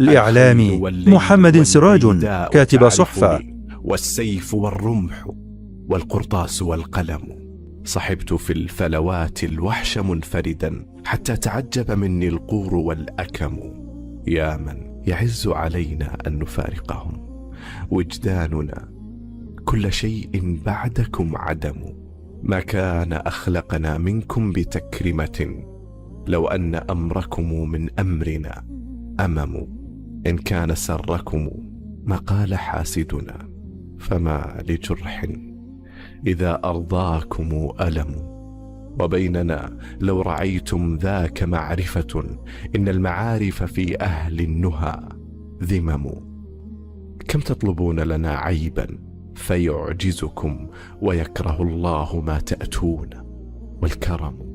الإعلامي محمد سراج، كاتب صحفة. والسيف والرمح والقرطاس والقلم. صحبت في الفلوات الوحش منفردا حتى تعجب مني القور والأكم. يا من يعز علينا أن نفارقهم، وجداننا كل شيء بعدكم عدم. ما كان أخلقنا منكم بتكرمة، لو أن أمركم من أمرنا أمم. إن كان سركم ما قال حاسدنا، فما لجرح إذا أرضاكم ألم. وبيننا لو رعيتم ذاك معرفة، إن المعارف في أهل النهى ذمم. كم تطلبون لنا عيبا فيعجزكم، ويكره الله ما تأتون والكرم.